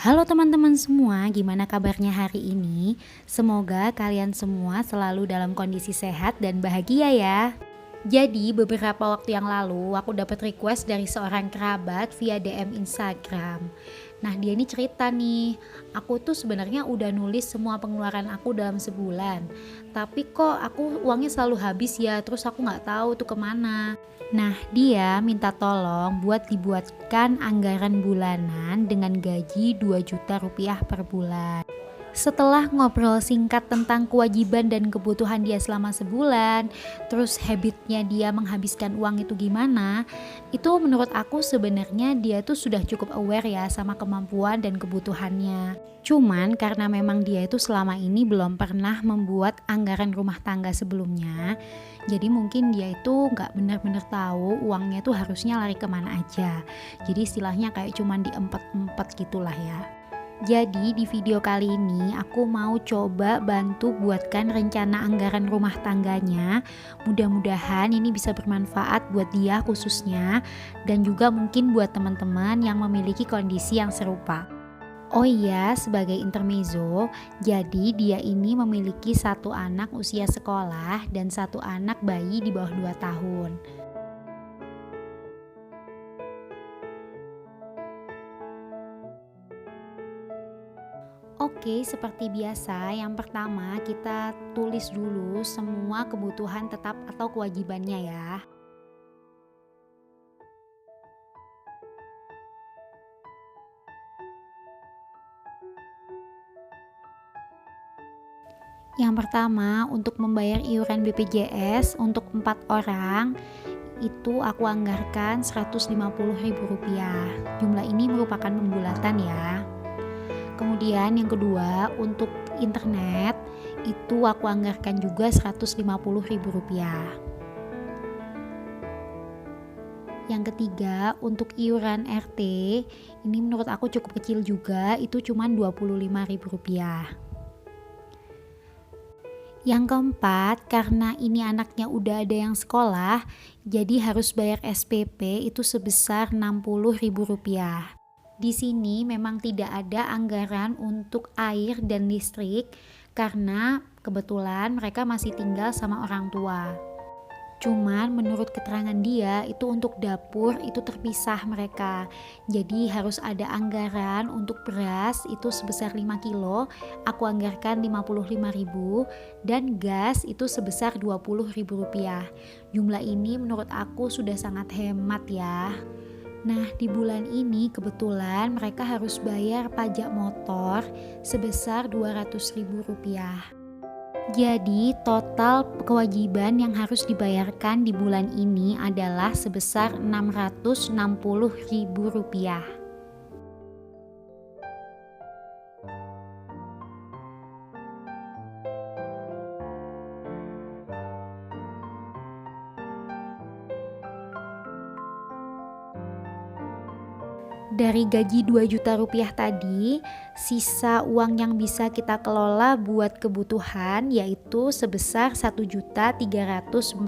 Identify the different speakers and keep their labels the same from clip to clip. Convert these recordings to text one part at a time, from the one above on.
Speaker 1: Halo teman-teman semua, gimana kabarnya hari ini? Semoga kalian semua selalu dalam kondisi sehat dan bahagia ya. Jadi beberapa waktu yang lalu aku dapat request dari seorang kerabat via DM Instagram. Nah dia ini cerita nih, aku tuh sebenarnya udah nulis semua pengeluaran aku dalam sebulan. Tapi kok aku uangnya selalu habis ya, terus aku nggak tahu tuh kemana. Nah dia minta tolong buat dibuatkan anggaran bulanan dengan gaji 2 juta rupiah per bulan. Setelah ngobrol singkat tentang kewajiban dan kebutuhan dia selama sebulan, terus habitnya dia menghabiskan uang itu gimana, itu menurut aku sebenarnya dia tuh sudah cukup aware ya sama kemampuan dan kebutuhannya. Cuman karena memang dia itu selama ini belum pernah membuat anggaran rumah tangga sebelumnya, jadi mungkin dia itu nggak benar-benar tahu uangnya tuh harusnya lari kemana aja. Jadi istilahnya kayak cuman diempet-empet gitulah ya. Jadi di video kali ini aku mau coba bantu buatkan rencana anggaran rumah tangganya. Mudah-mudahan ini bisa bermanfaat buat dia khususnya dan juga mungkin buat teman-teman yang memiliki kondisi yang serupa. Oh iya, sebagai intermezzo, jadi dia ini memiliki satu anak usia sekolah dan satu anak bayi di bawah 2 tahun. Oke, seperti biasa, yang pertama kita tulis dulu semua kebutuhan tetap atau kewajibannya ya. Yang pertama, untuk membayar iuran BPJS untuk 4 orang, itu aku anggarkan Rp150.000. Jumlah ini merupakan pembulatan ya. Kemudian yang kedua, untuk internet, itu aku anggarkan juga Rp150.000. Yang ketiga, untuk iuran RT, ini menurut aku cukup kecil juga, itu cuma Rp25.000. Yang keempat, karena ini anaknya udah ada yang sekolah, jadi harus bayar SPP itu sebesar Rp60.000. Di sini memang tidak ada anggaran untuk air dan listrik karena kebetulan mereka masih tinggal sama orang tua. Cuman menurut keterangan dia itu untuk dapur itu terpisah mereka. Jadi harus ada anggaran untuk beras itu sebesar 5 kilo, aku anggarkan 55.000 dan gas itu sebesar Rp20.000. Jumlah ini menurut aku sudah sangat hemat ya. Nah di bulan ini kebetulan mereka harus bayar pajak motor sebesar Rp200.000. Jadi total kewajiban yang harus dibayarkan di bulan ini adalah sebesar Rp660.000. Dari gaji 2 juta rupiah tadi, sisa uang yang bisa kita kelola buat kebutuhan yaitu sebesar Rp1.340.000.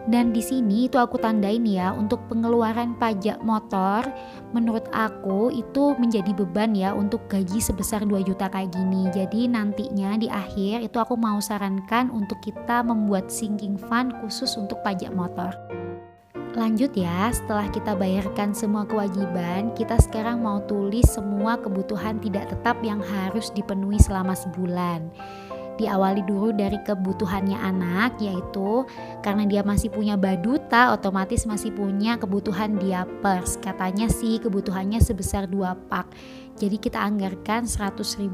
Speaker 1: Dan di sini itu aku tandain ya, untuk pengeluaran pajak motor menurut aku itu menjadi beban ya untuk gaji sebesar 2 juta kayak gini. Jadi nantinya di akhir itu aku mau sarankan untuk kita membuat sinking fund khusus untuk pajak motor. Lanjut ya, setelah kita bayarkan semua kewajiban, kita sekarang mau tulis semua kebutuhan tidak tetap yang harus dipenuhi selama sebulan. Diawali dulu dari kebutuhannya anak, yaitu karena dia masih punya baduta, otomatis masih punya kebutuhan diapers. Katanya sih kebutuhannya sebesar 2 pak, jadi kita anggarkan Rp100.000.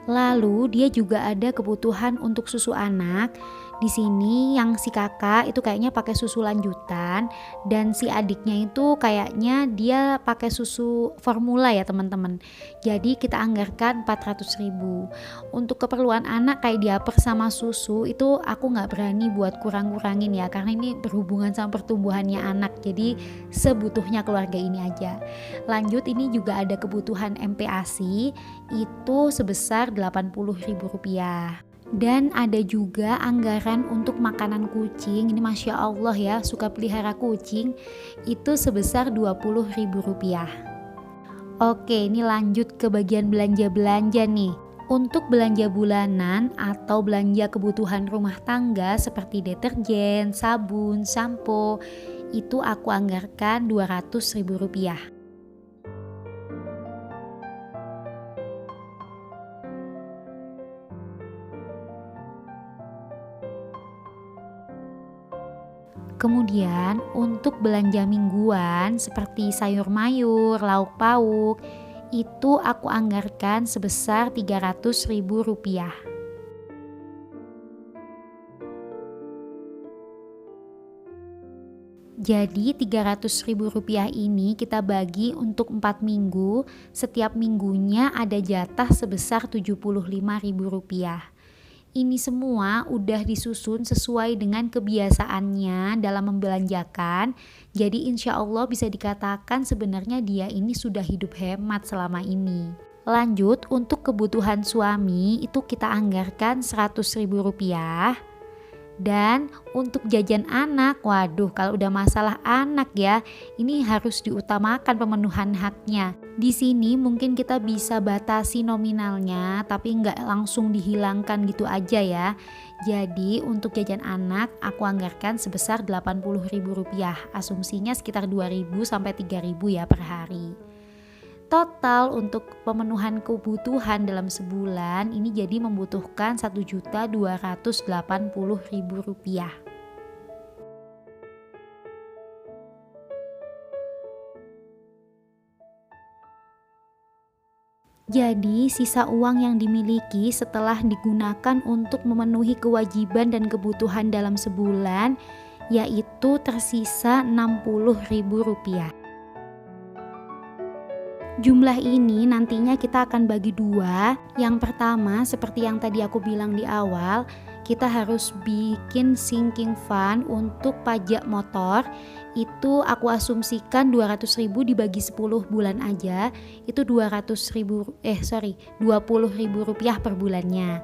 Speaker 1: Lalu dia juga ada kebutuhan untuk susu anak. Di sini yang si kakak itu kayaknya pakai susu lanjutan dan si adiknya itu kayaknya dia pakai susu formula ya teman-teman. Jadi kita anggarkan 400.000. Untuk keperluan anak kayak diaper sama susu itu aku nggak berani buat kurang-kurangin ya karena ini berhubungan sama pertumbuhannya anak. Jadi sebutuhnya keluarga ini aja. Lanjut ini juga ada kebutuhan MPASI itu sebesar Rp80.000. Dan ada juga anggaran untuk makanan kucing. Ini Masya Allah ya, suka pelihara kucing. Itu sebesar Rp20.000. Oke, ini lanjut ke bagian belanja-belanja nih. Untuk belanja bulanan atau belanja kebutuhan rumah tangga seperti deterjen, sabun, sampo, itu aku anggarkan Rp200.000. Kemudian untuk belanja mingguan seperti sayur mayur, lauk pauk, itu aku anggarkan sebesar Rp300.000. Jadi Rp300.000 ini kita bagi untuk 4 minggu, setiap minggunya ada jatah sebesar Rp75.000. Ini semua udah disusun sesuai dengan kebiasaannya dalam membelanjakan. Jadi insya Allah bisa dikatakan sebenarnya dia ini sudah hidup hemat selama ini. Lanjut, untuk kebutuhan suami itu kita anggarkan Rp100.000. Dan untuk jajan anak, waduh kalau udah masalah anak ya, ini harus diutamakan pemenuhan haknya. Di sini mungkin kita bisa batasi nominalnya, tapi nggak langsung dihilangkan gitu aja ya. Jadi untuk jajan anak aku anggarkan sebesar Rp80.000, asumsinya sekitar 2.000 sampai 3.000 ya per hari. Total untuk pemenuhan kebutuhan dalam sebulan ini jadi membutuhkan Rp1.280.000. Jadi sisa uang yang dimiliki setelah digunakan untuk memenuhi kewajiban dan kebutuhan dalam sebulan yaitu tersisa Rp60.000. Jumlah ini nantinya kita akan bagi dua. Yang pertama, seperti yang tadi aku bilang di awal, kita harus bikin sinking fund untuk pajak motor. Itu aku asumsikan 200.000 dibagi 10 bulan aja, itu 20.000 per bulannya.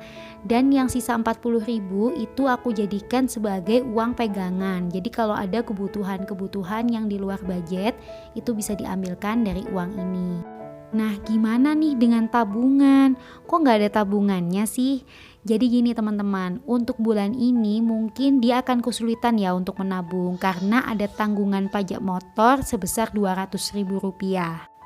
Speaker 1: Dan yang sisa 40.000 itu aku jadikan sebagai uang pegangan. Jadi kalau ada kebutuhan-kebutuhan yang di luar budget, itu bisa diambilkan dari uang ini. Nah, gimana nih dengan tabungan? Kok nggak ada tabungannya sih? Jadi gini teman-teman, untuk bulan ini mungkin dia akan kesulitan ya untuk menabung karena ada tanggungan pajak motor sebesar Rp200.000.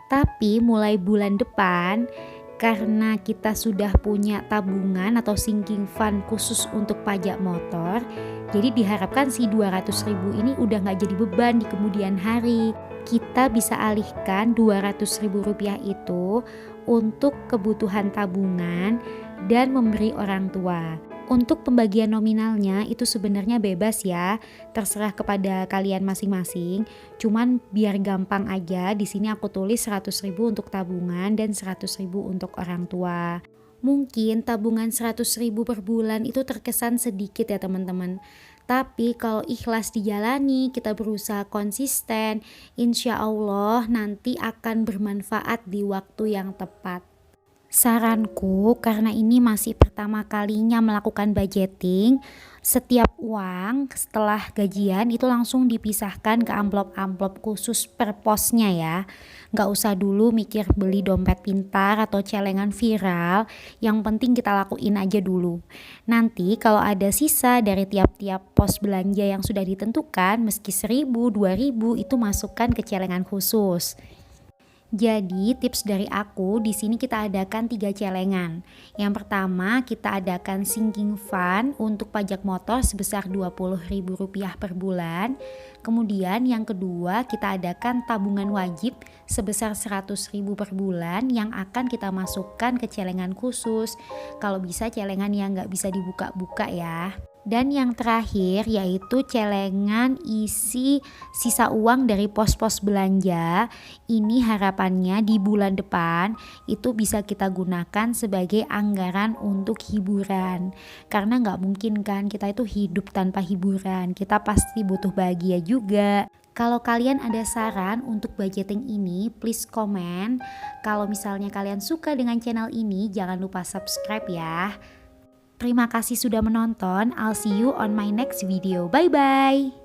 Speaker 1: Tapi mulai bulan depan, karena kita sudah punya tabungan atau sinking fund khusus untuk pajak motor, jadi diharapkan si 200.000 ini udah nggak jadi beban di kemudian hari. Kita bisa alihkan Rp200.000 itu untuk kebutuhan tabungan dan memberi orang tua. Untuk pembagian nominalnya itu sebenarnya bebas ya, terserah kepada kalian masing-masing. Cuman biar gampang aja, di sini aku tulis 100.000 untuk tabungan dan 100.000 untuk orang tua. Mungkin tabungan 100.000 per bulan itu terkesan sedikit ya teman-teman. Tapi kalau ikhlas dijalani, kita berusaha konsisten, insya Allah nanti akan bermanfaat di waktu yang tepat. Saranku, karena ini masih pertama kalinya melakukan budgeting, setiap uang setelah gajian itu langsung dipisahkan ke amplop-amplop khusus per posnya ya. Nggak usah dulu mikir beli dompet pintar atau celengan viral, yang penting kita lakuin aja dulu. Nanti kalau ada sisa dari tiap-tiap pos belanja yang sudah ditentukan, meski 1.000, 2.000 itu masukkan ke celengan khusus. Jadi tips dari aku, di sini kita adakan 3 celengan. Yang pertama kita adakan sinking fund untuk pajak motor sebesar Rp20.000 per bulan. Kemudian yang kedua kita adakan tabungan wajib sebesar Rp100.000 per bulan yang akan kita masukkan ke celengan khusus. Kalau bisa celengan yang nggak bisa dibuka-buka ya. Dan yang terakhir yaitu celengan isi sisa uang dari pos-pos belanja. Ini harapannya di bulan depan itu bisa kita gunakan sebagai anggaran untuk hiburan. Karena nggak mungkin kan kita itu hidup tanpa hiburan, kita pasti butuh bahagia juga. Kalau kalian ada saran untuk budgeting ini, please komen. Kalau misalnya kalian suka dengan channel ini, jangan lupa subscribe ya. Terima kasih sudah menonton. I'll see you on my next video. Bye-bye.